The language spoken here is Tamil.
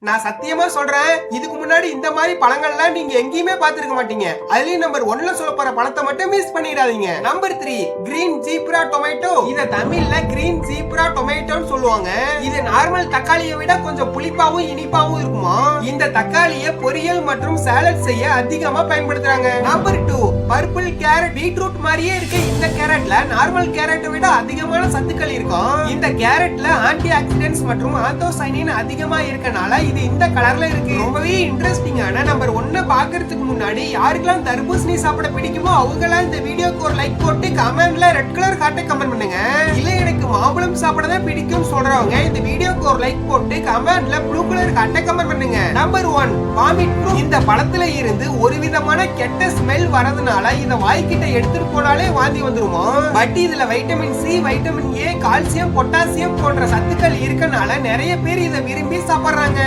நான் சத்தியமா சொல்றேன், இதுக்கு முன்னாடி இந்த மாதிரி பழங்கள்லாம் நீங்க எங்கேயுமே பார்த்திருக்க மாட்டீங்க. அதுலயும் நம்பர் 1ல சொல்ல போற பழத்தை மட்டும் மிஸ் பண்ணிடாதீங்க. Number 3 green zebra tomato. இத தமிழ்ல கிரீன் ஜீப்ரா டொமேட்டோன்னு சொல்லுவாங்க. இது நார்மல் தக்காளியை விட கொஞ்சம் புளிப்பாவும் இனிப்பாவும் இருக்குமா. இந்த தக்காளியை பொரியல் மற்றும் சாலட் செய்ய அதிகமா பயன்படுத்துறாங்க. Number 2 purple carrot. பீட்ரூட் மாதிரியே இருக்க இந்த கேரட்ல நார்மல் கேரட்டை விட அதிகமான சத்துக்கள் இருக்கும். இந்த கேரட்ல ஆன்டி ஆக்சிடென்ட்ஸ் மற்றும் ஆந்தோசைனின் அதிகமா இருக்கனால இது இந்த கலர்ல இருக்கு. ரொம்பவே இன்ட்ரெஸ்டிங்கான நம்பர் 1 பாக்குறதுக்கு முன்னாடி யாருக்கெல்லாம் தர்பூசணி சாப்பிட பிடிக்குமோ அவங்க எல்லாம் இந்த வீடியோக்கு ஒரு லைக் போட்டு கமெண்ட்ல ரெட் கலர் ஹார்ட் கமெண்ட் பண்ணுங்க. இல்ல எனக்கு மாம்பழம் சாப்பிட தான் பிடிக்கும் சொல்றவங்க இந்த வீடியோக்கு ஒரு லைக் போட்டு கமெண்ட்ல ப்ளூ கலர் ஹார்ட் கமெண்ட் பண்ணுங்க. Number 1 vomit fruit. இந்த பழத்துல இருந்து ஒரு விதமான கெட்ட ஸ்மெல் வரதுனால இத வாய்க்கிட்ட எடுத்துட்டு போனாலே வாந்தி வந்துருமா. பட் இதுல vitamin C, vitamin A, calcium, potassium போன்ற சத்துக்கள் இருக்கனால நிறைய பேர் இதை விரும்பி சாப்பிடுறாங்க.